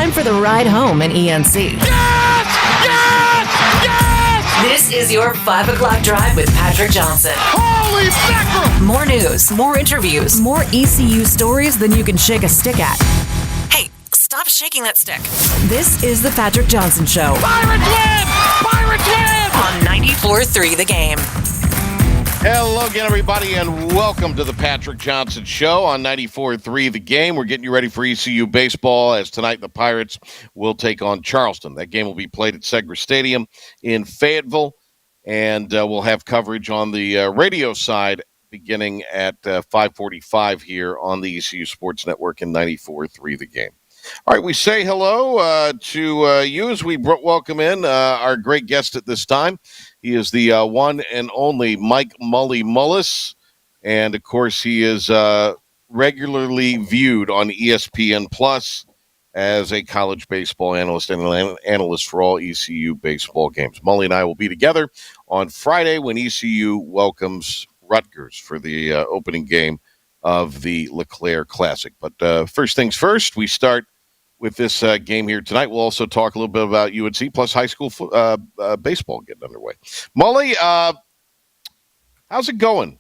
time for the ride home in ENC. Yes! Yes! Yes! This is your 5 o'clock drive with Patrick Johnson. Holy mackerel! More news, more interviews, more ECU stories than you can shake a stick at. Hey, stop shaking that stick. This is the Patrick Johnson Show. Pirates win! Pirates win! On 94.3 The Game. Hello again, everybody, and welcome to the Patrick Johnson Show on 94.3 The Game. We're getting you ready for ECU baseball as tonight the Pirates will take on Charleston. That game will be played at Segra Stadium in Fayetteville, and we'll have coverage on the radio side beginning at 5:45 here on the ECU Sports Network in 94.3 The Game. All right, we say hello to you as we welcome in our great guest at this time. He is the one and only Mike Mullis, and of course he is regularly viewed on ESPN Plus as a college baseball analyst and an analyst for all ECU baseball games. Mully and I will be together on Friday when ECU welcomes Rutgers for the opening game of the LeClaire Classic. But first things first, we start with this game here tonight. We'll also talk a little bit about UNC plus high school baseball getting underway. Mully, how's it going?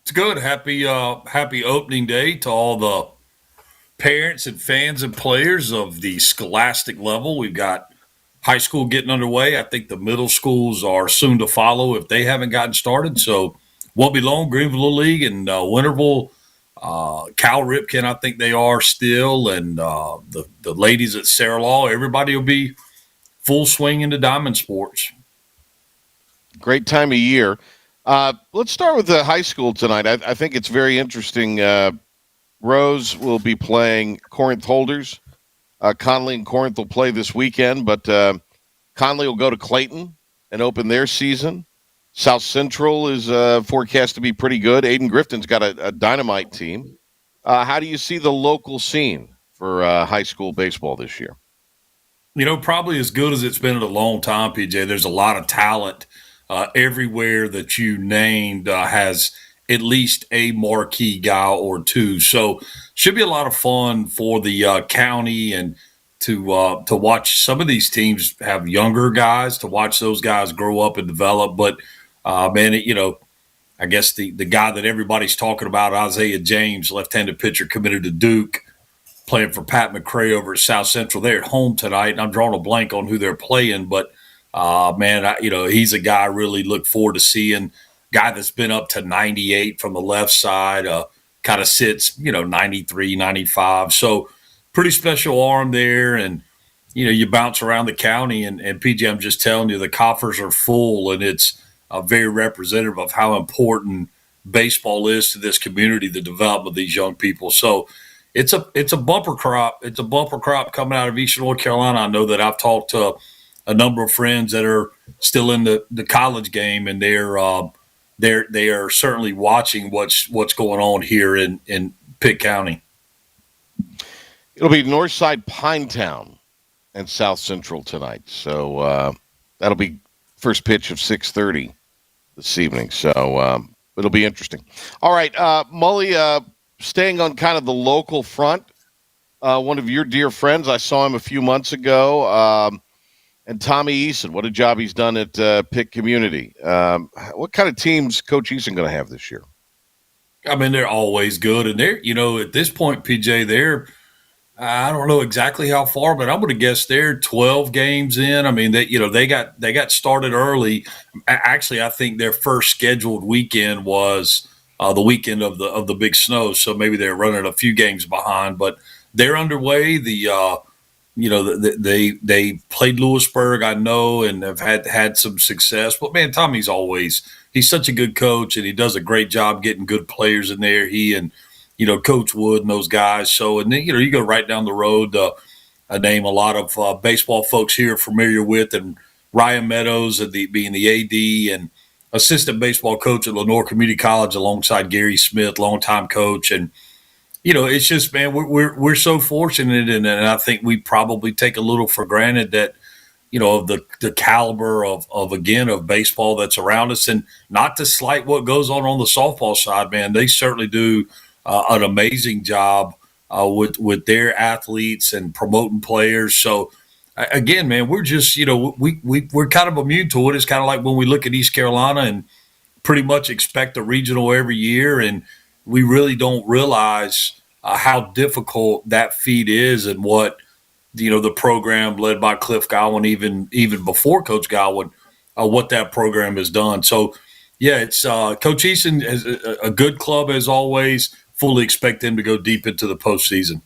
It's good. Happy opening day to all the parents and fans and players of the scholastic level. We've got high school getting underway. I think the middle schools are soon to follow if they haven't gotten started. So won't be long. Greenville Little League and Winterville, Cal Ripken, I think they are still, and the ladies at Sarah Law, everybody will be full swing into diamond sports. Great time of year. Let's start with the high school tonight. I think it's very interesting. Rose will be playing Corinth Holders. Conley and Corinth will play this weekend, but Conley will go to Clayton and open their season. South Central is forecast to be pretty good. Aiden Grifton's got a dynamite team. How do you see the local scene for high school baseball this year? You know, probably as good as it's been in a long time, PJ. There's a lot of talent everywhere that you named has at least a marquee guy or two. So should be a lot of fun for the county and to watch some of these teams have younger guys, to watch those guys grow up and develop. But I guess the guy that everybody's talking about, Isaiah James, left-handed pitcher committed to Duke, playing for Pat McCray over at South Central. They're at home tonight, and I'm drawing a blank on who they're playing. But, he's a guy I really look forward to seeing. Guy that's been up to 98 from the left side, kind of sits, 93, 95. So pretty special arm there. And, you bounce around the county, and PJ, I'm just telling you, the coffers are full, and it's very representative of how important baseball is to this community, the development of these young people. So it's a bumper crop. It's a bumper crop coming out of Eastern North Carolina. I know that I've talked to a number of friends that are still in the college game, and they are certainly watching what's going on here in Pitt County. It'll be Northside Pinetown and South Central tonight. So that'll be first pitch of 6:30 this evening. So it'll be interesting. All right, Mully, staying on kind of the local front, one of your dear friends, I saw him a few months ago, and Tommy Eason. What a job he's done at Pitt Community. What kind of teams Coach Eason going to have this year? I mean, they're always good. And they're, at this point, PJ, I don't know exactly how far, but I'm going to guess they're 12 games in. I mean, they got started early. Actually, I think their first scheduled weekend was the weekend of the big snow, so maybe they're running a few games behind. But they're underway. They played Lewisburg, I know, and have had some success. But man, he's such a good coach, and he does a great job getting good players in there. He and Coach Wood and those guys. So, and then, you go right down the road, a name a lot of baseball folks here are familiar with, and Ryan Meadows being the AD and assistant baseball coach at Lenore Community College alongside Gary Smith, longtime coach. And, it's just, man, we're so fortunate, and I think we probably take a little for granted that, of the caliber of baseball that's around us. And not to slight what goes on the softball side, man, they certainly do an amazing job with their athletes and promoting players. So again, man, we're just we're kind of immune to it. It's kind of like when we look at East Carolina and pretty much expect a regional every year, and we really don't realize how difficult that feat is and what the program led by Cliff Godwin, even before Coach Godwin, what that program has done. So, yeah, it's Coach Easton is a good club as always. Fully expect them to go deep into the postseason.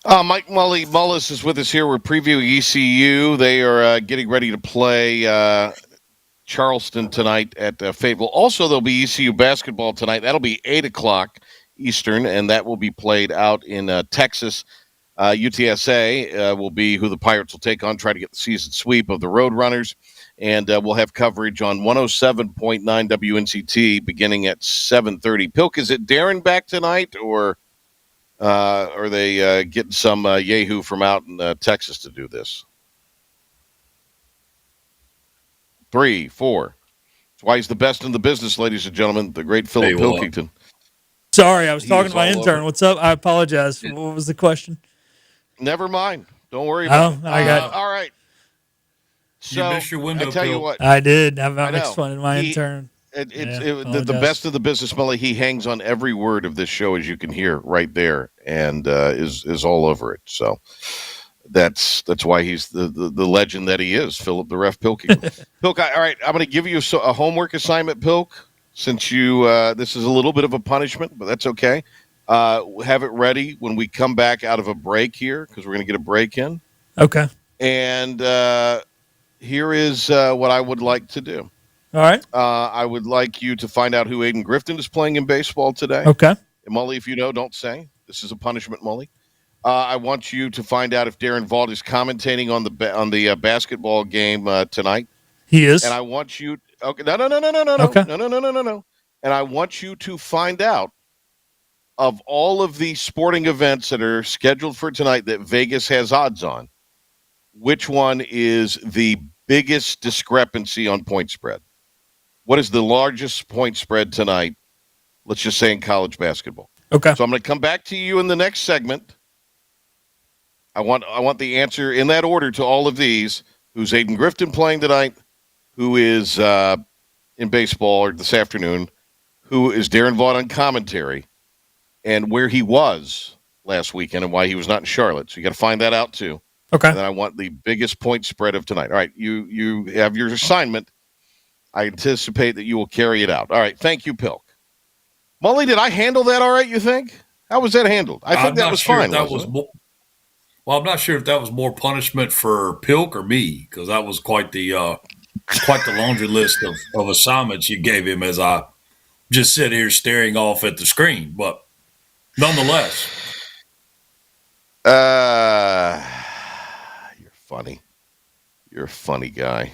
Mike Mullis is with us here. We're previewing ECU. They are getting ready to play Charleston tonight at Fayetteville. Also, there'll be ECU basketball tonight. That'll be 8 o'clock Eastern, and that will be played out in Texas. UTSA will be who the Pirates will take on, try to get the season sweep of the Roadrunners. And we'll have coverage on 107.9 WNCT beginning at 7:30. Pilk, is it Darren back tonight, or are they getting some yahoo from out in Texas to do this? 3, 4. That's why he's the best in the business, ladies and gentlemen, the great Philip Pilkington. Sorry, I was talking to my intern. What's up? I apologize. What was the question? Never mind. Don't worry about it. I got all right. So, you missed your window, I tell you what. I did. I'm explaining my intern. The best of the business, Mully. He hangs on every word of this show, as you can hear right there, and is all over it. So that's why he's the legend that he is, Philip the Ref Pilkington. Pilk, all right, I'm going to give you a homework assignment, Pilk, since you this is a little bit of a punishment, but that's okay. Have it ready when we come back out of a break here, because we're going to get a break in. Okay. And here is what I would like to do. All right. I would like you to find out who Aiden Grifton is playing in baseball today. Okay. And Mully, if you know, don't say. This is a punishment, Mully. I want you to find out if Darren Vaught is commentating on the basketball game tonight. He is. And I want you. Okay. No. Okay. No. And I want you to find out, of all of the sporting events that are scheduled for tonight that Vegas has odds on, which one is the biggest discrepancy on point spread? What is the largest point spread tonight? Let's just say in college basketball. Okay. So I'm going to come back to you in the next segment. I want the answer in that order to all of these. Who's Aiden Grifton playing tonight? Who is in baseball or this afternoon? Who is Darren Vaught on commentary? And where he was last weekend and why he was not in Charlotte. So you got to find that out too. Okay. And then I want the biggest point spread of tonight. All right, you have your assignment. I anticipate that you will carry it out. All right, thank you, Pilk. Mully, did I handle that all right, you think? How was that handled? I think that was fine. Well, I'm not sure if that was more punishment for Pilk or me, because that was quite the laundry list of assignments you gave him as I just sit here staring off at the screen. But nonetheless. You're funny. You're a funny guy.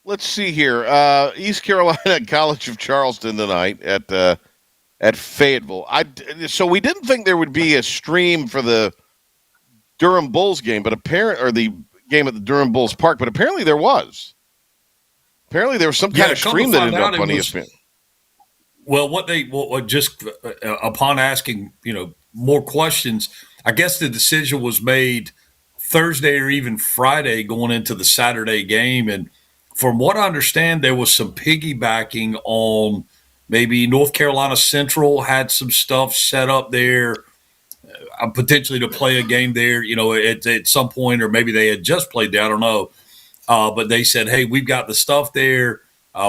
Let's see here. East Carolina College of Charleston tonight at Fayetteville. So we didn't think there would be a stream for the Durham Bulls game, but the game at the Durham Bulls Park, but apparently there was. Apparently there was some kind of stream that ended up on ESPN. Well, just upon asking, more questions, I guess the decision was made Thursday or even Friday going into the Saturday game. And from what I understand, there was some piggybacking on maybe North Carolina Central had some stuff set up there, potentially to play a game there, at some point, or maybe they had just played there. I don't know. But they said, hey, we've got the stuff there.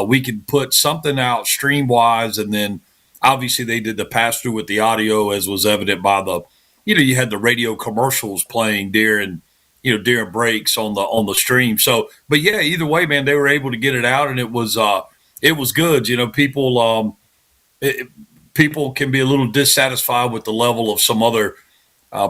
We can put something out stream-wise, and then obviously they did the pass-through with the audio, as was evident by you had the radio commercials playing during breaks on the stream. So, but yeah, either way, man, they were able to get it out, and it was good. People can be a little dissatisfied with the level of some other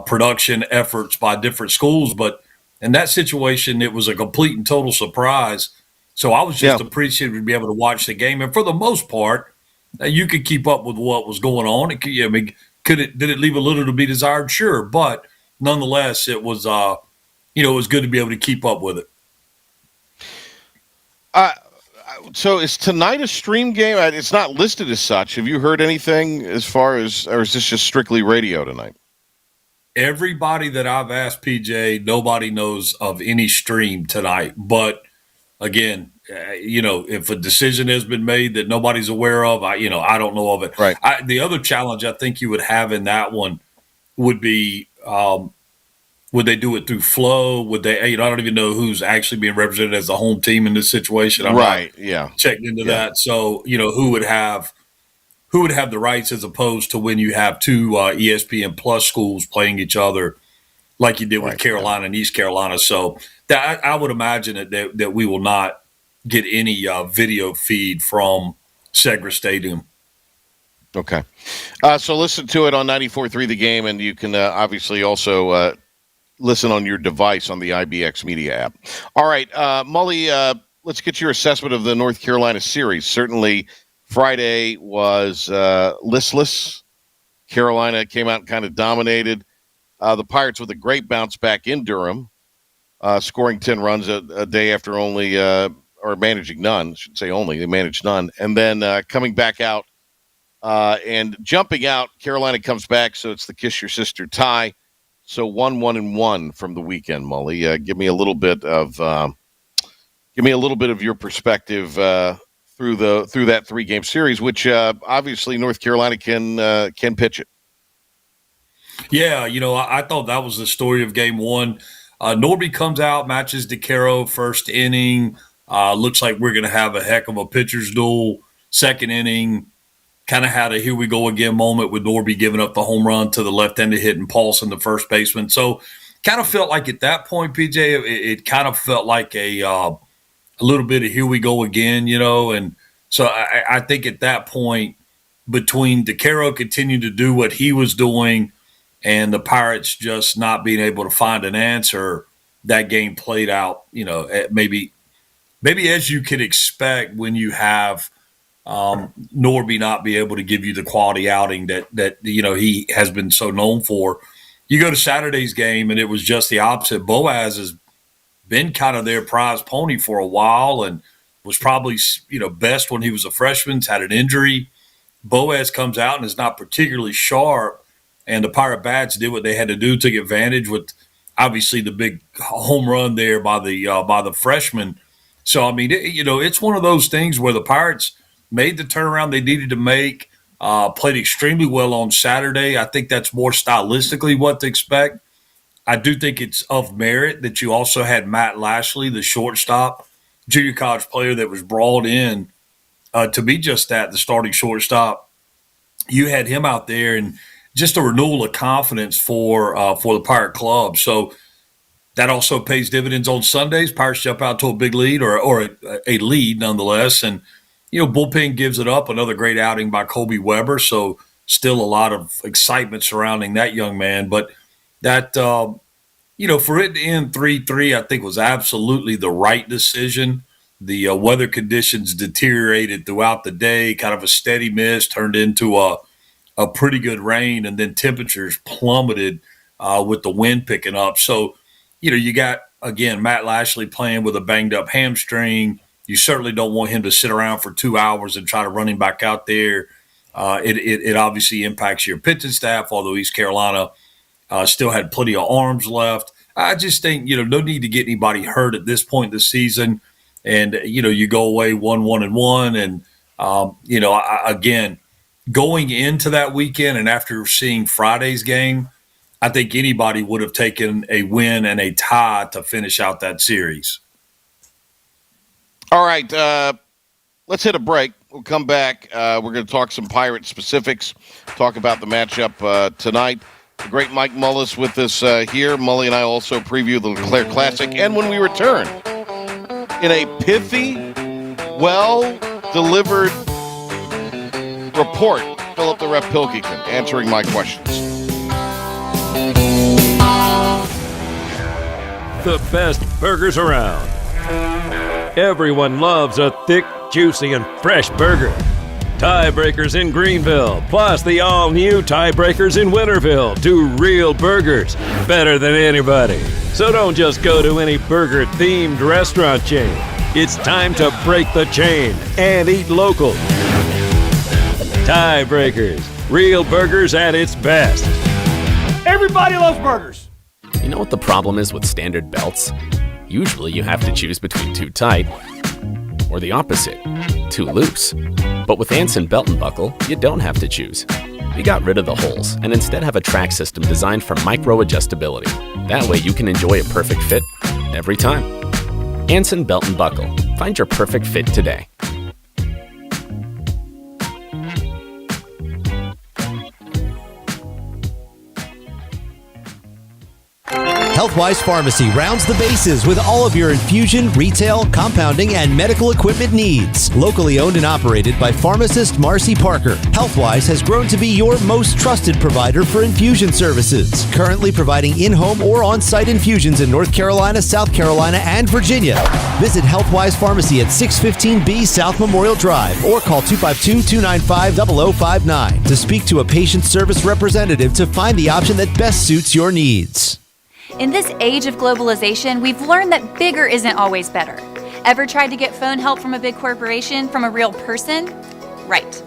production efforts by different schools, but in that situation, it was a complete and total surprise. So I was just appreciative to be able to watch the game, and for the most part, you could keep up with what was going on. Did it leave a little to be desired? Sure, but nonetheless, it was it was good to be able to keep up with it. So is tonight a stream game? It's not listed as such. Have you heard anything as far as, or is this just strictly radio tonight? Everybody that I've asked, PJ, nobody knows of any stream tonight. But again, if a decision has been made that nobody's aware of, I don't know of it. Right. The other challenge I think you would have in that one would be, would they do it through Flow? Would they? I don't even know who's actually being represented as the home team in this situation. I'm right. not Yeah. checked into that. So who would have the rights as opposed to when you have two ESPN Plus schools playing each other, like you did with Carolina and East Carolina. So that I would imagine that we will not get any video feed from Segra Stadium. Okay. So listen to it on 94.3 The Game, and you can obviously also listen on your device on the IBX Media app. All right, Mully, let's get your assessment of the North Carolina series. Certainly Friday was listless. Carolina came out and kind of dominated. The Pirates with a great bounce back in Durham, scoring 10 runs a day after only or managing none. I should say only. They managed none. And then coming back out and jumping out, Carolina comes back, so it's the kiss your sister tie. So 1-1-1 from the weekend, Mully. Give me a little bit of your perspective through that 3-game series, which obviously North Carolina can pitch it. Yeah, I thought that was the story of game one. Norby comes out, matches DeCaro first inning. Looks like we're going to have a heck of a pitcher's duel. Second inning, kind of had a here we go again moment with Norby giving up the home run to the left-handed hitting Paulson, the first baseman. So kind of felt like at that point, PJ, it kind of felt like a little bit of here we go again, And so I think at that point, between DeCaro continuing to do what he was doing and the Pirates just not being able to find an answer, that game played out, maybe as you could expect when you have Norby not be able to give you the quality outing that he has been so known for. You go to Saturday's game, and it was just the opposite. Boaz has been kind of their prize pony for a while and was probably best when he was a freshman, had an injury. Boaz comes out and is not particularly sharp, and the Pirate Bats did what they had to do, took advantage with obviously the big home run there by the freshman. So, I mean, it's one of those things where the Pirates made the turnaround they needed to make, played extremely well on Saturday. I think that's more stylistically what to expect. I do think it's of merit that you also had Matt Lashley, the shortstop, junior college player that was brought in to be just that, the starting shortstop. You had him out there, and just a renewal of confidence for the Pirate Club. So that also pays dividends on Sundays. Pirates jump out to a big lead or a lead nonetheless. And, bullpen gives it up. Another great outing by Kobe Weber. So still a lot of excitement surrounding that young man. But that, for it to end 3-3, I think was absolutely the right decision. The weather conditions deteriorated throughout the day, kind of a steady mist turned into a pretty good rain, and then temperatures plummeted with the wind picking up. So, you got, again, Matt Lashley playing with a banged-up hamstring. You certainly don't want him to sit around for 2 hours and try to run him back out there. It obviously impacts your pitching staff, although East Carolina still had plenty of arms left. I just think, no need to get anybody hurt at this point in the season. And, you go away 1-1-1. And, again, going into that weekend and after seeing Friday's game, I think anybody would have taken a win and a tie to finish out that series. All right, let's hit a break. We'll come back. We're going to talk some Pirate specifics, talk about the matchup tonight. The great Mike Mullis with us here. Mully and I also preview the LeClaire Classic. And when we return, in a pithy, well-delivered report, Philip the Ref Pilkington answering my questions. The best burgers around. Everyone loves a thick, juicy, and fresh burger. Tiebreakers in Greenville, plus the all-new Tiebreakers in Winterville. Do real burgers better than anybody. So don't just go to any burger-themed restaurant chain. It's time to break the chain and eat local. Tiebreakers, real burgers at its best. Everybody loves burgers. You know what the problem is with standard belts? Usually you have to choose between too tight or the opposite, too loose. But with Anson Belt and Buckle, you don't have to choose. We got rid of the holes and instead have a track system designed for micro-adjustability. That way you can enjoy a perfect fit every time. Anson Belt and Buckle. Find your perfect fit today. Healthwise Pharmacy rounds the bases with all of your infusion, retail, compounding, and medical equipment needs. Locally owned and operated by pharmacist Marcy Parker, Healthwise has grown to be your most trusted provider for infusion services. Currently providing in-home or on-site infusions in North Carolina, South Carolina, and Virginia. Visit Healthwise Pharmacy at 615B South Memorial Drive or call 252-295-0059 to speak to a patient service representative to find the option that best suits your needs. In this age of globalization, we've learned that bigger isn't always better. Ever tried to get phone help from a big corporation from a real person? Right.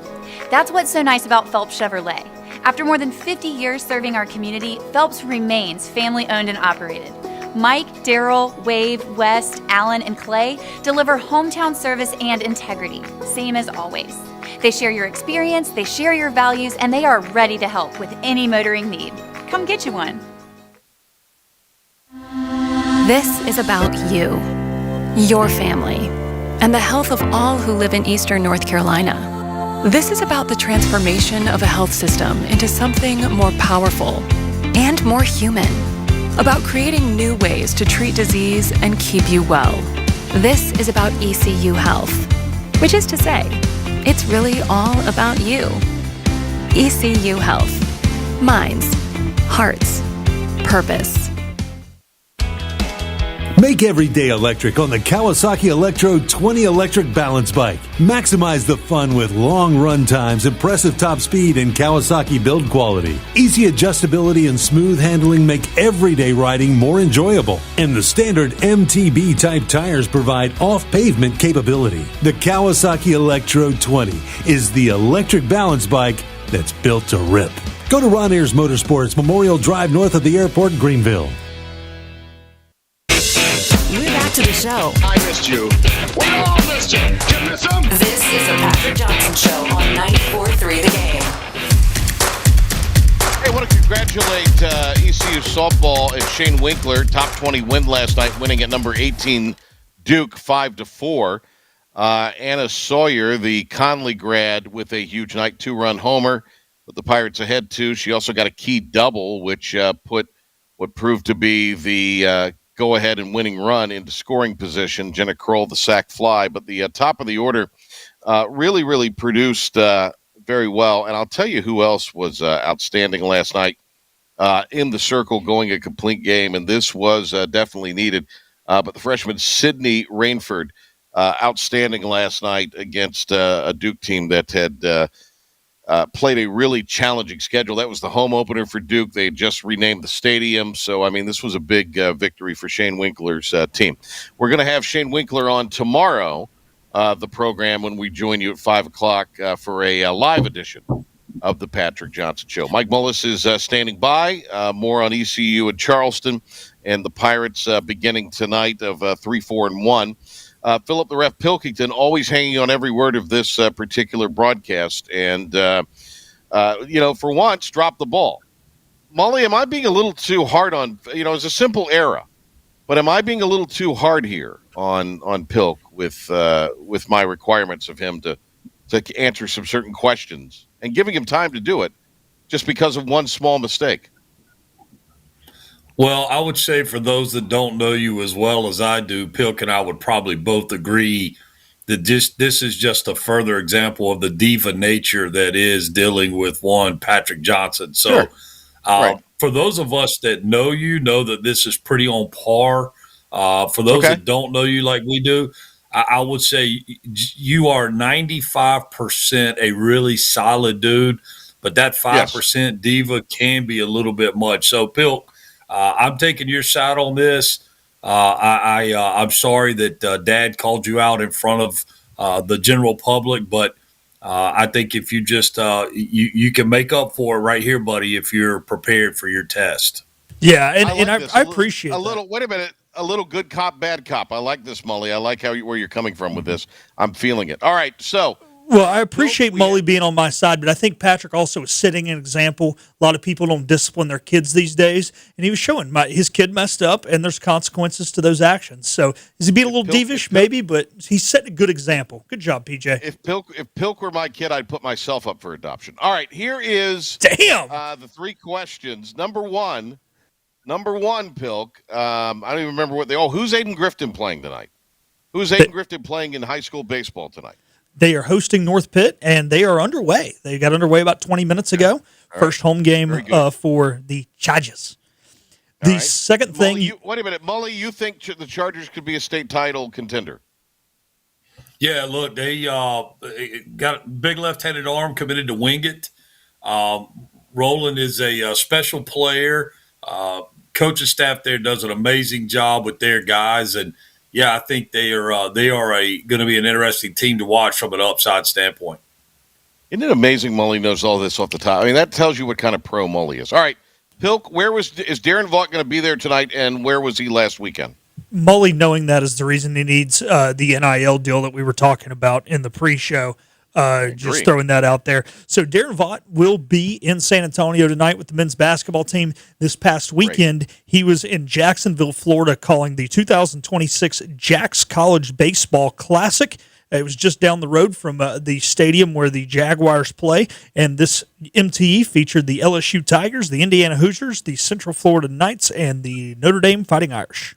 That's what's so nice about Phelps Chevrolet. After more than 50 years serving our community, Phelps remains family-owned and operated. Mike, Daryl, Wave, West, Alan, and Clay deliver hometown service and integrity, same as always. They share your experience, they share your values, and they are ready to help with any motoring need. Come get you one. This is about you, your family, and the health of all who live in Eastern North Carolina. This is about the transformation of a health system into something more powerful and more human, about creating new ways to treat disease and keep you well. This is about ECU Health, which is to say, it's really all about you. ECU Health. Minds, hearts, purpose. Make every day electric on the Kawasaki Electro 20 electric balance bike. Maximize the fun with long run times, impressive top speed, and Kawasaki build quality. Easy adjustability and smooth handling make everyday riding more enjoyable. And the standard MTB type tires provide off-pavement capability. The Kawasaki Electro 20 is the electric balance bike that's built to rip. Go to Ron Ayers Motorsports, Memorial Drive north of the airport, Greenville. We're back to the show. I missed you. We all missed you. You miss them? This is the Patrick Johnson Show on 94.3 The Game. Hey, I want to congratulate ECU softball and Shane Winkler, top 20 win last night, winning at number 18 Duke 5-4. Anna Sawyer, the Conley grad, with a huge night, 2-run homer, put the Pirates ahead too. She also got a key double, which put what proved to be the go-ahead and winning run into scoring position. Jenna Kroll, the sac fly. But the top of the order really produced very well. And I'll tell you who else was outstanding last night in the circle, going a complete game. And this was definitely needed. But the freshman Sydney Rainford, outstanding last night against a Duke team that had played a really challenging schedule. That was the home opener for Duke. They had just renamed the stadium. So, I mean, this was a big victory for Shane Winkler's team. We're going to have Shane Winkler on tomorrow, the program, when we join you at 5 o'clock for a live edition of the Patrick Johnson Show. Mike Mullis is standing by. More on ECU and Charleston and the Pirates beginning tonight of 3-4-1. Philip the Ref Pilkington always hanging on every word of this particular broadcast. And, for once, drop the ball. Molly, am I being a little too hard on, it's a simple error, but am I being a little too hard here on Pilk with my requirements of him to answer some certain questions and giving him time to do it just because of one small mistake? Well, I would say for those that don't know you as well as I do, Pilk and I would probably both agree that this is just a further example of the diva nature that is dealing with one Patrick Johnson. So Sure. Right. For those of us that know you, know that this is pretty on par. For those that don't know you like we do, I would say you are 95% a really solid dude, but that 5% diva can be a little bit much. So, Pilk, I'm taking your side on this. I'm sorry that Dad called you out in front of the general public, but I think if you just you can make up for it right here, buddy, if you're prepared for your test. Yeah, and this. I appreciate a that. little. Wait a minute. A little good cop, bad cop. I like this, Mully. I like where you're coming from with this. I'm feeling it. All right, so. Well, I appreciate Mully being on my side, but I think Patrick also is setting an example. A lot of people don't discipline their kids these days, and he was showing his kid messed up, and there's consequences to those actions. So is he being a little devish? Maybe, but he's setting a good example. Good job, PJ. If Pilk were my kid, I'd put myself up for adoption. All right, here is the 3 questions. Number one, Pilk. I don't even remember what who's Aiden Grifton playing tonight? Who's Aiden Grifton playing in high school baseball tonight? They are hosting North Pitt, and they are underway. They got underway about 20 minutes ago. First home game for the Chargers. The second thing... wait a minute. Mully, you think the Chargers could be a state title contender? Yeah, look, they got a big left-handed arm, committed to Wingate. Roland is a special player. Coaching staff there does an amazing job with their guys, and yeah, I think they are going to be an interesting team to watch from an upside standpoint. Isn't it amazing Mully knows all this off the top? I mean, that tells you what kind of pro Mully is. All right, Pilk, is Darren Vaught going to be there tonight, and where was he last weekend? Mully knowing that is the reason he needs the NIL deal that we were talking about in the pre-show. Just throwing that out there. So Darren Vaught will be in San Antonio tonight with the men's basketball team. This past weekend, he was in Jacksonville, Florida, calling the 2026 Jacks College Baseball Classic. It was just down the road from the stadium where the Jaguars play, and this MTE featured the LSU Tigers, the Indiana Hoosiers, the Central Florida Knights, and the Notre Dame Fighting Irish.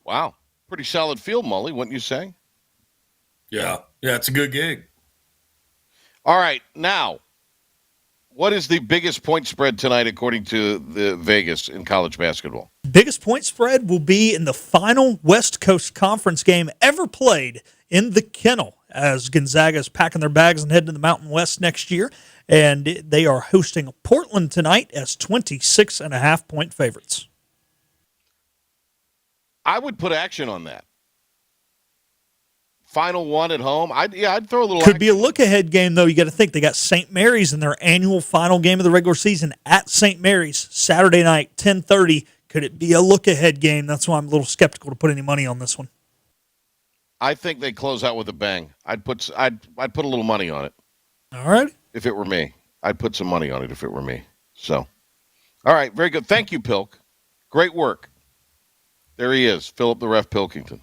Wow. Pretty solid field, Mully, wouldn't you say? Yeah, it's a good gig. All right, now, what is the biggest point spread tonight according to the Vegas in college basketball? Biggest point spread will be in the final West Coast Conference game ever played in the Kennel, as Gonzaga is packing their bags and heading to the Mountain West next year. And they are hosting Portland tonight as 26.5-point favorites. I would put action on that. Final one at home. I'd throw a little. Could be a look-ahead game, though. You got to think they got St. Mary's in their annual final game of the regular season at St. Mary's Saturday night, 10:30. Could it be a look-ahead game? That's why I'm a little skeptical to put any money on this one. I think they close out with a bang. I'd put a little money on it. All right. If it were me, I'd put some money on it. If it were me, so. All right, very good. Thank you, Pilk. Great work. There he is, Philip the Ref Pilkington.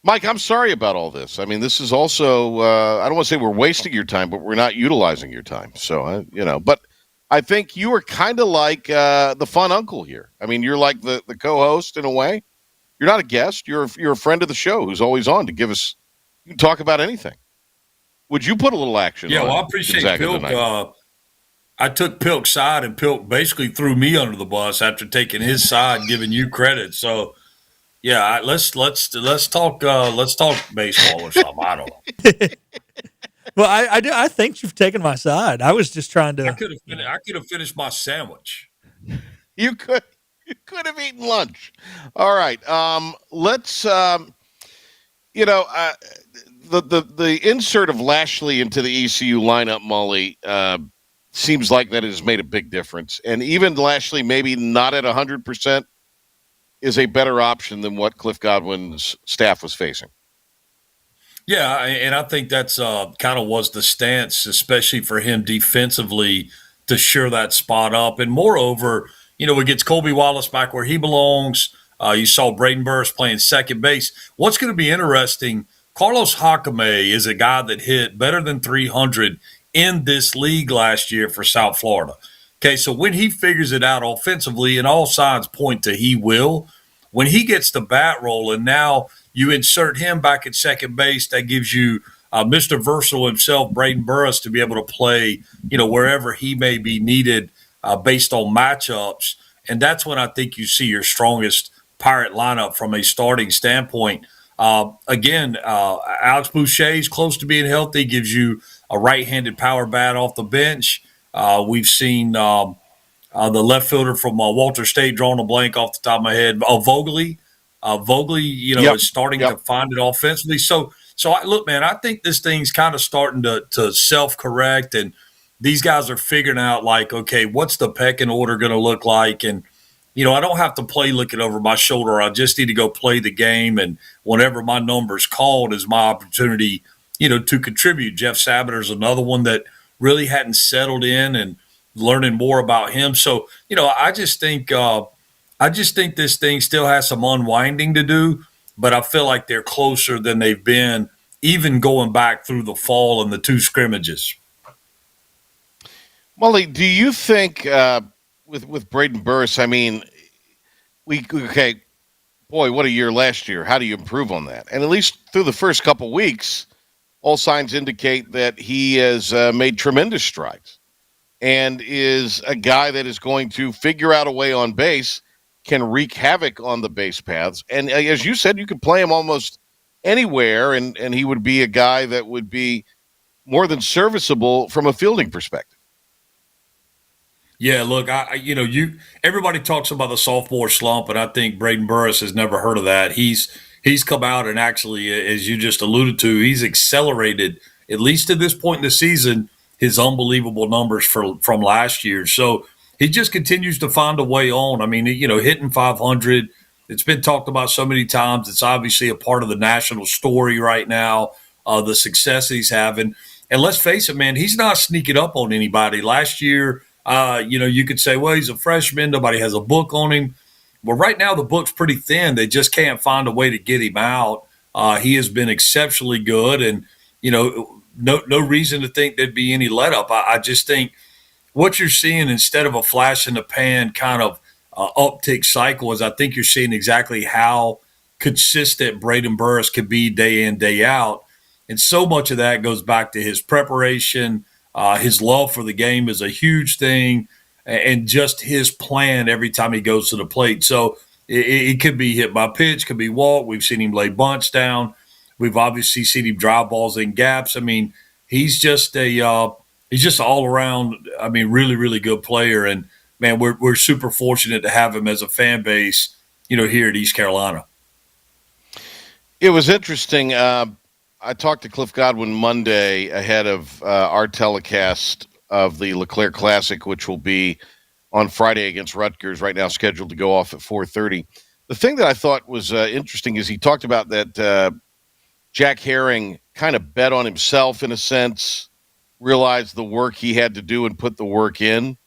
Mike, I'm sorry about all this. I mean, this is also, I don't want to say we're wasting your time, but we're not utilizing your time. So, but I think you are kind of like the fun uncle here. I mean, you're like the co-host in a way. You're not a guest. You're a friend of the show who's always on to give us, you can talk about anything. Would you put a little action? Yeah, well, I appreciate Pilk. I took Pilk's side, and Pilk basically threw me under the bus after taking his side, giving you credit. So, yeah, let's talk baseball or something. I don't know. Well, I think you've taken my side. I was just trying to. I could have finished my sandwich. You could have eaten lunch. All right. Let's. The insert of Lashley into the ECU lineup, Mully, seems like that has made a big difference. And even Lashley, maybe not at 100%. Is a better option than what Cliff Godwin's staff was facing. Yeah, and I think that's kind of was the stance, especially for him defensively, to shore that spot up. And moreover, it gets Colby Wallace back where he belongs. You saw Braden Burris playing second base. What's going to be interesting, Carlos Jacome is a guy that hit better than 300 in this league last year for South Florida. Okay, so when he figures it out offensively, and all signs point to he will, when he gets the bat rolling, now you insert him back at second base, that gives you Mr. Versatile himself, Braden Burris, to be able to play, wherever he may be needed based on matchups. And that's when I think you see your strongest Pirate lineup from a starting standpoint. Again, Alex Boucher is close to being healthy, gives you a right-handed power bat off the bench. We've seen the left fielder from Walter State, drawing a blank off the top of my head, Vogely, Vogely, Yep. is starting Yep. to find it offensively. So look, man, I think this thing's kind of starting to self-correct, and these guys are figuring out, like, okay, what's the pecking order going to look like? And, I don't have to play looking over my shoulder. I just need to go play the game, and whenever my number's called is my opportunity, to contribute. Jeff Sabater's another one that really hadn't settled in, and learning more about him. So, I just think this thing still has some unwinding to do, but I feel like they're closer than they've been, even going back through the fall and the two scrimmages. Molly, do you think with Braden Burris? I mean, okay, boy, what a year last year. How do you improve on that? And at least through the first couple weeks, all signs indicate that he has made tremendous strides and is a guy that is going to figure out a way on base, can wreak havoc on the base paths. And as you said, you could play him almost anywhere, and he would be a guy that would be more than serviceable from a fielding perspective. Yeah, look, everybody talks about the sophomore slump, and I think Braden Burris has never heard of that. He's come out and actually, as you just alluded to, he's accelerated, at least at this point in the season, his unbelievable numbers from last year. So he just continues to find a way on. I mean, hitting 500, it's been talked about so many times. It's obviously a part of the national story right now, the success he's having. And let's face it, man, he's not sneaking up on anybody. Last year, you could say, well, he's a freshman. Nobody has a book on him. Well, right now the book's pretty thin. They just can't find a way to get him out. He has been exceptionally good, and no reason to think there'd be any let up. I just think what you're seeing, instead of a flash in the pan kind of uptick cycle, is I think you're seeing exactly how consistent Braden Burris could be day in, day out. And so much of that goes back to his preparation. His love for the game is a huge thing, and just his plan every time he goes to the plate. So it could be hit by pitch, could be walk. We've seen him lay bunts down. We've obviously seen him drive balls in gaps. I mean, he's just all around. I mean, really, really good player. And man, we're super fortunate to have him as a fan base, here at East Carolina. It was interesting. I talked to Cliff Godwin Monday ahead of our telecast of the LeClaire Classic, which will be on Friday against Rutgers, right now scheduled to go off at 4:30. The thing that I thought was interesting is he talked about that Jack Herring kind of bet on himself in a sense, realized the work he had to do and put the work in.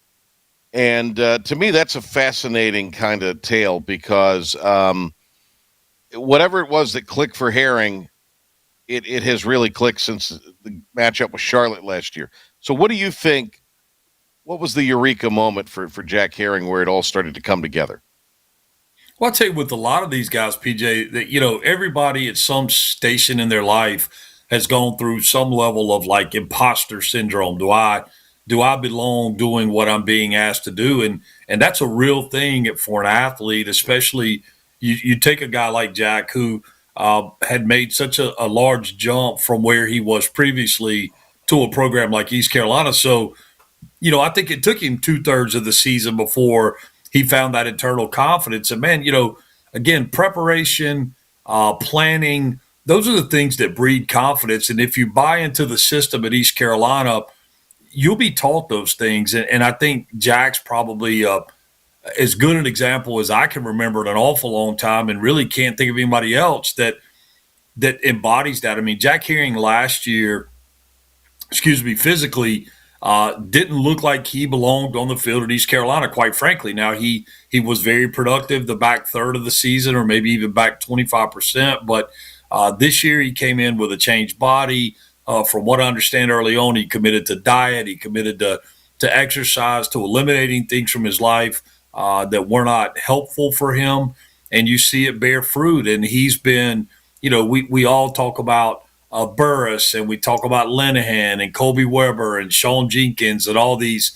And to me, that's a fascinating kind of tale because whatever it was that clicked for Herring, it has really clicked since the matchup with Charlotte last year. So what do you think, what was the eureka moment for Jack Herring where it all started to come together? Well, I'll tell you, with a lot of these guys, PJ, that, everybody at some station in their life has gone through some level of like imposter syndrome. Do I belong doing what I'm being asked to do? And that's a real thing for an athlete, especially you take a guy like Jack who had made such a large jump from where he was previously to a program like East Carolina. So, I think it took him 2/3 of the season before he found that internal confidence. And man, again, preparation, planning, those are the things that breed confidence. And if you buy into the system at East Carolina, you'll be taught those things. And I think Jack's probably as good an example as I can remember in an awful long time, and really can't think of anybody else that embodies that. I mean, Jack Herring last year, physically didn't look like he belonged on the field at East Carolina, quite frankly. Now, he was very productive the back third of the season, or maybe even back 25%. But this year he came in with a changed body. From what I understand early on, he committed to diet. He committed to exercise, to eliminating things from his life that were not helpful for him. And you see it bear fruit. And he's been, we all talk about Burris, and we talk about Linehan and Colby Weber and Sean Jenkins and all these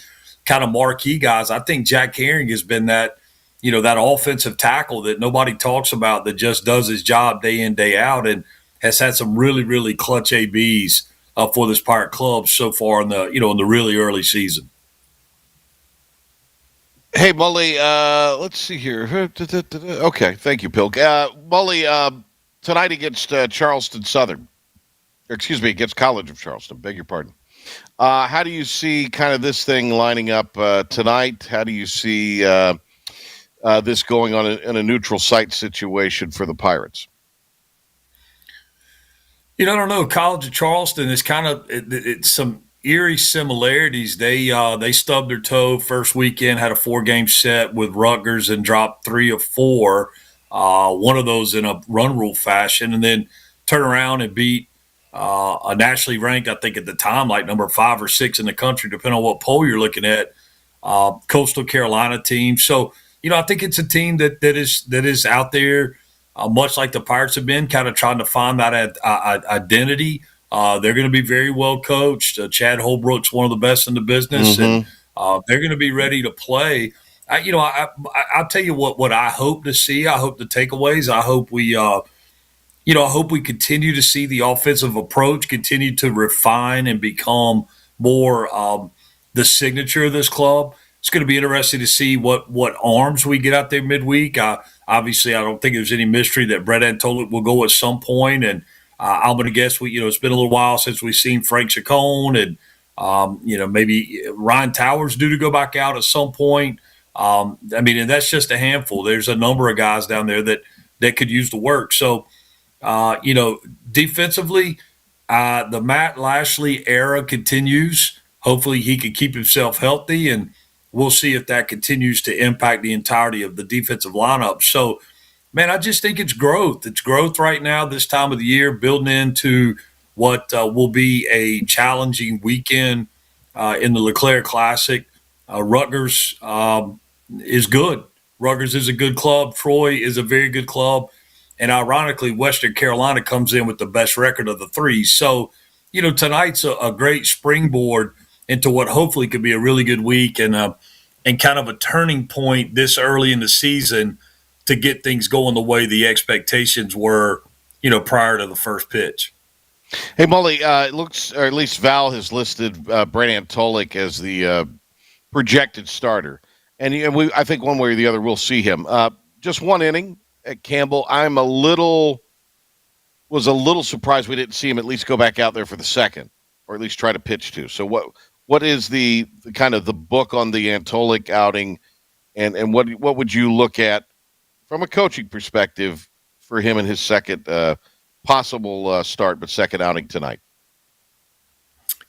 kind of marquee guys. I think Jack Herring has been that offensive tackle that nobody talks about, that just does his job day in, day out, and has had some really, really clutch ABs for this Pirate club so far in the really early season. Hey, Mully, let's see here. Okay, thank you, Pilk. Mully, tonight against Charleston Southern. Excuse me, against College of Charleston. Beg your pardon. How do you see kind of this thing lining up tonight? How do you see this going on in a neutral site situation for the Pirates? I don't know. College of Charleston is kind of it's some eerie similarities. They stubbed their toe first weekend, had a 4-game set with Rutgers and dropped 3 of 4. One of those in a run rule fashion, and then turn around and beat a nationally ranked, I think at the time, like number 5 or 6 in the country, depending on what poll you're looking at, Coastal Carolina team. So I think it's a team that is out there. Much like the Pirates have been, kind of trying to find that identity. They're going to be very well coached. Chad Holbrook's one of the best in the business, and they're going to be ready to play. I'll tell you what I hope to see. I hope the takeaways. I hope we continue to see the offensive approach continue to refine and become more the signature of this club. It's going to be interesting to see what arms we get out there midweek. Obviously, I don't think there's any mystery that Brett Antolik will go at some point, and I'm going to guess it's been a little while since we've seen Frank Chacon, and maybe Ryan Towers due to go back out at some point. And that's just a handful. There's a number of guys down there that could use the work. So, defensively, the Matt Lashley era continues. Hopefully, he can keep himself healthy, and we'll see if that continues to impact the entirety of the defensive lineup. So, man, I just think it's growth. It's growth right now, this time of the year, building into what will be a challenging weekend in the LeClaire Classic. Rutgers is good. Rutgers is a good club. Troy is a very good club. And ironically, Western Carolina comes in with the best record of the 3. So, tonight's a great springboard into what hopefully could be a really good week and kind of a turning point this early in the season to get things going the way the expectations were, prior to the first pitch. Hey, Mully, it looks, or at least Val has listed Brett Antolik as the projected starter. And I think one way or the other we'll see him. Just 1 inning at Campbell. Was a little surprised we didn't see him at least go back out there for the second, or at least try to pitch to. So what is the kind of the book on the Antolik outing, and what would you look at from a coaching perspective for him in his second possible start, but second outing tonight?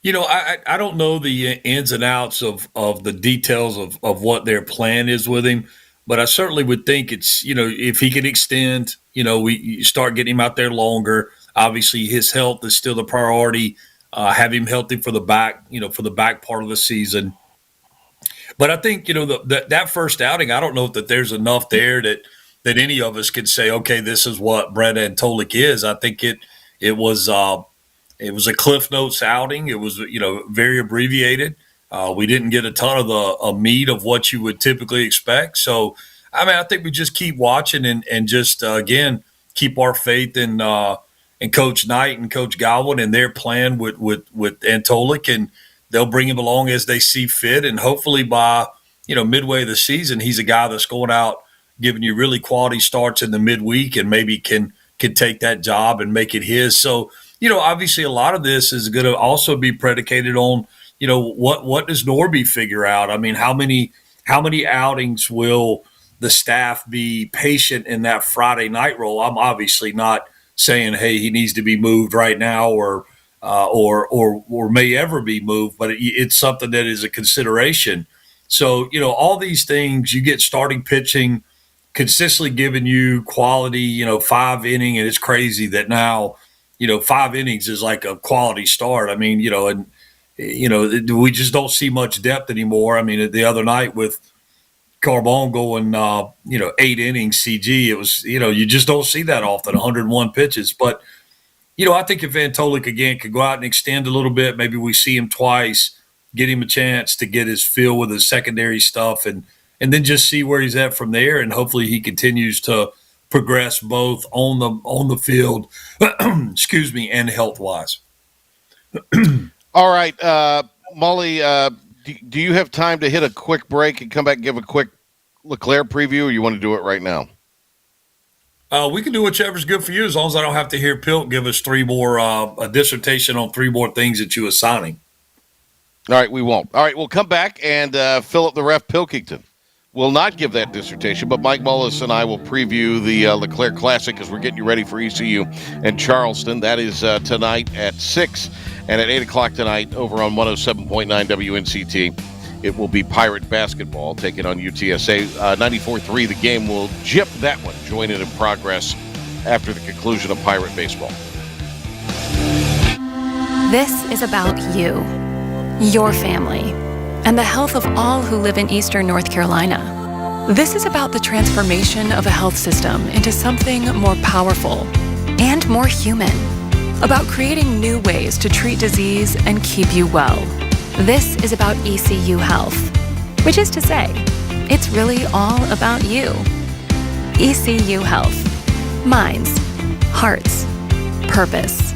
I don't know the ins and outs of the details of what their plan is with him, but I certainly would think it's, if he can extend, we start getting him out there longer. Obviously, his health is still the priority. Have him healthy for the back, for the back part of the season. But I think, that first outing, I don't know that there's enough there that any of us could say, okay, this is what Brett Antolik is. I think it was a Cliff Notes outing. It was, very abbreviated. We didn't get a ton of the meat of what you would typically expect. So, I think we just keep watching and just, again, keep our faith in Coach Knight and Coach Godwin and their plan with Antolik, and they'll bring him along as they see fit. And hopefully by, midway of the season, he's a guy that's going out giving you really quality starts in the midweek and maybe can take that job and make it his. So, obviously a lot of this is going to also be predicated on, what does Norby figure out? I mean, how many outings will the staff be patient in that Friday night role? I'm obviously not saying, hey, he needs to be moved right now or may ever be moved, but it's something that is a consideration. So, all these things, you get starting pitching consistently giving you quality, 5 inning, and it's crazy that now, 5 innings is like a quality start. I mean, we just don't see much depth anymore. I mean, the other night with Carbone going, 8 innings CG, it was, you just don't see that often, 101 pitches. But, I think if Antolik, again, could go out and extend a little bit, maybe we see him twice, get him a chance to get his feel with his secondary stuff and then just see where he's at from there. And hopefully he continues to progress both on the field, excuse me, and health-wise. All right, Mully, do you have time to hit a quick break and come back and give a quick LeClaire preview, or you want to do it right now? We can do whichever's good for you, as long as I don't have to hear Pilt give us a dissertation on 3 more things that you assigning. All right, we won't. All right, we'll come back and Philip the Ref Pilkington will not give that dissertation, but Mike Mullis and I will preview the LeClaire Classic as we're getting you ready for ECU and Charleston. That is tonight at 6, and at 8 o'clock tonight over on 107.9 WNCT. It will be Pirate basketball taking on UTSA. 94-3, the game will jip that one. Join it in progress after the conclusion of Pirate baseball. This is about you, your family, and the health of all who live in Eastern North Carolina. This is about the transformation of a health system into something more powerful and more human, about creating new ways to treat disease and keep you well. This is about ECU Health, which is to say, it's really all about you. ECU Health. Minds, hearts, purpose.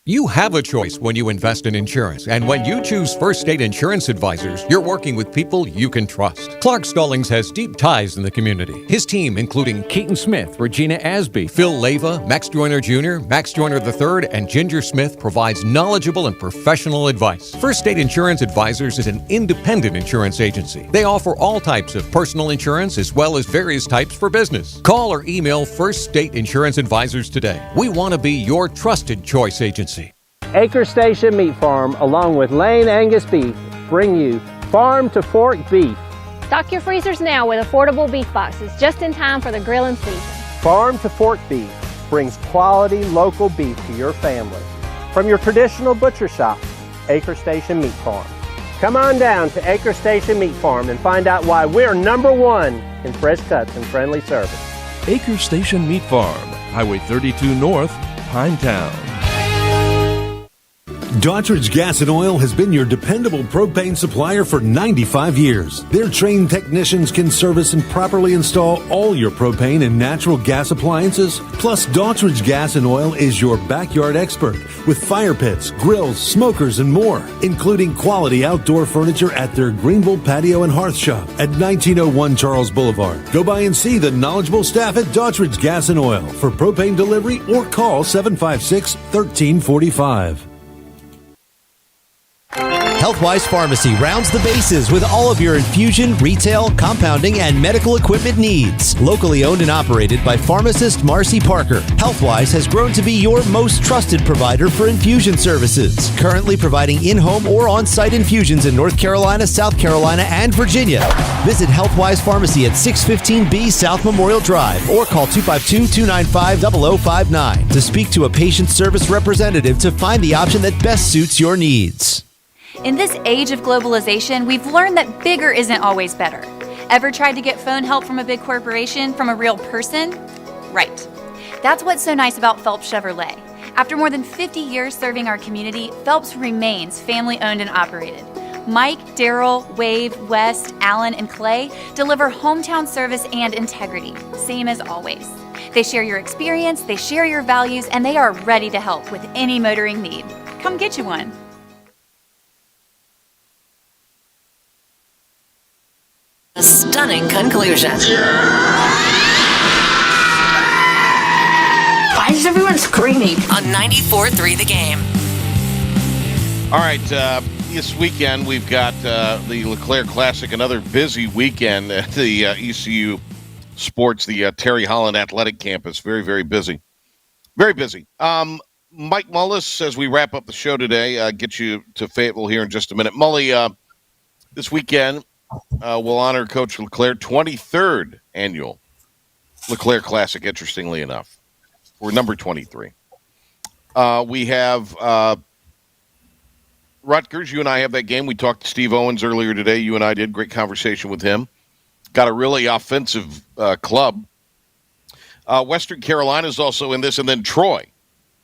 You have a choice when you invest in insurance, and when you choose First State Insurance Advisors, you're working with people you can trust. Clark Stallings has deep ties in the community. His team, including Keaton Smith, Regina Asby, Phil Leyva, Max Joyner Jr., Max Joyner III, and Ginger Smith, provides knowledgeable and professional advice. First State Insurance Advisors is an independent insurance agency. They offer all types of personal insurance as well as various types for business. Call or email First State Insurance Advisors today. We want to be your trusted choice agency. Acre Station Meat Farm, along with Lane Angus Beef, bring you farm to fork beef. Stock your freezers now with affordable beef boxes, just in time for the grilling season. Farm to fork beef brings quality local beef to your family. From your traditional butcher shop, Acre Station Meat Farm. Come on down to Acre Station Meat Farm and find out why we're #1 in fresh cuts and friendly service. Acre Station Meat Farm, Highway 32 North, Pinetown. Daughtridge Gas and Oil has been your dependable propane supplier for 95 years. Their trained technicians can service and properly install all your propane and natural gas appliances. Plus, Daughtridge Gas and Oil is your backyard expert with fire pits, grills, smokers, and more, including quality outdoor furniture at their Greenville Patio and Hearth Shop at 1901 Charles Boulevard. Go by and see the knowledgeable staff at Daughtridge Gas and Oil for propane delivery or call 756-1345. Healthwise Pharmacy rounds the bases with all of your infusion, retail, compounding, and medical equipment needs. Locally owned and operated by pharmacist Marcy Parker, Healthwise has grown to be your most trusted provider for infusion services. Currently providing in-home or on-site infusions in North Carolina, South Carolina, and Virginia. Visit Healthwise Pharmacy at 615B South Memorial Drive or call 252-295-0059 to speak to a patient service representative to find the option that best suits your needs. In this age of globalization, we've learned that bigger isn't always better. Ever tried to get phone help from a big corporation from a real person? Right. That's what's so nice about Phelps Chevrolet. After more than 50 years serving our community, Phelps remains family-owned and operated. Mike, Daryl, Wave, West, Alan, and Clay deliver hometown service and integrity, same as always. They share your experience, they share your values, and they are ready to help with any motoring need. Come get you one. A stunning conclusion. Why is everyone screaming? On 94.3 The Game. All right, this weekend we've got the LeClaire Classic, another busy weekend at the ECU Sports, the Terry Holland Athletic Campus. Very, very busy. Very busy. Mike Mullis, as we wrap up the show today, get you to Fayetteville here in just a minute. Mully, this weekend, we'll honor Coach LeClaire, 23rd annual LeClaire Classic, interestingly enough. We're number 23. We have Rutgers. You and I have that game. We talked to Steve Owens earlier today. You and I did. Great conversation with him. Got a really offensive club. Western Carolina is also in this, and then Troy,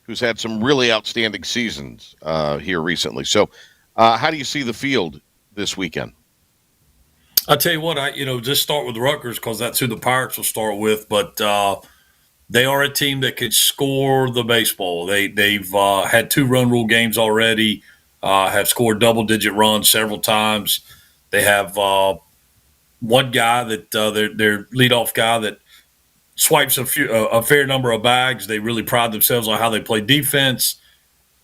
who's had some really outstanding seasons here recently. So how do you see the field this weekend? I tell you what, just start with Rutgers because that's who the Pirates will start with. But they are a team that can score the baseball. They've had 2 run rule games already, have scored double-digit runs several times. They have one guy that their leadoff guy that swipes a fair number of bags. They really pride themselves on how they play defense.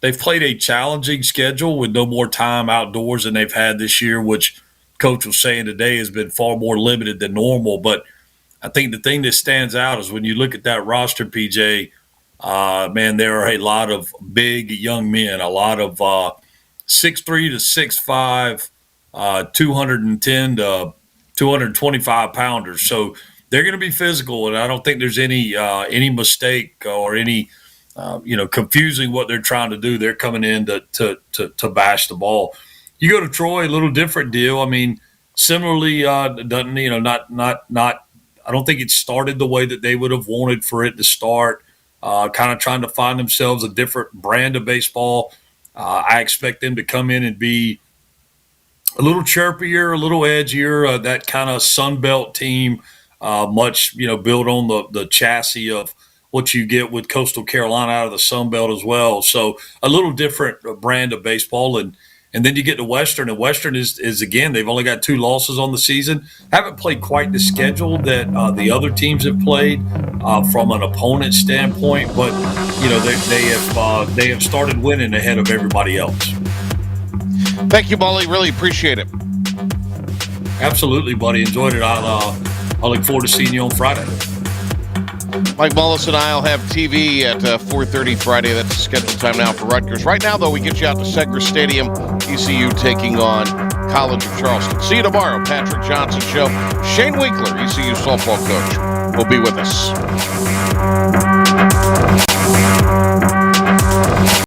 They've played a challenging schedule with no more time outdoors than they've had this year, which Coach was saying today has been far more limited than normal. But I think the thing that stands out is when you look at that roster, PJ, man, there are a lot of big young men, a lot of 6'3" to 6'5", 210 to 225 pounders. So they're going to be physical, and I don't think there's any mistake or any confusing what they're trying to do. They're coming in to bash the ball. You go to Troy, a little different deal. I mean, similarly, doesn't not. I don't think it started the way that they would have wanted for it to start. Kind of trying to find themselves a different brand of baseball. I expect them to come in and be a little chirpier, a little edgier. That kind of Sunbelt team, much built on the chassis of what you get with Coastal Carolina out of the Sunbelt as well. So a little different brand of baseball, and then you get to Western, and Western is again, they've only got 2 losses on the season. Haven't played quite the schedule that the other teams have played from an opponent standpoint, but they have started winning ahead of everybody else. Thank you, Mully. Really appreciate it. Absolutely, buddy. Enjoyed it. I'll look forward to seeing you on Friday. Mike Mullis and I will have TV at 4:30 Friday. That's the scheduled time now for Rutgers. Right now, though, we get you out to Segra Stadium. ECU taking on College of Charleston. See you tomorrow. Patrick Johnson Show. Shane Winkler, ECU softball coach, will be with us.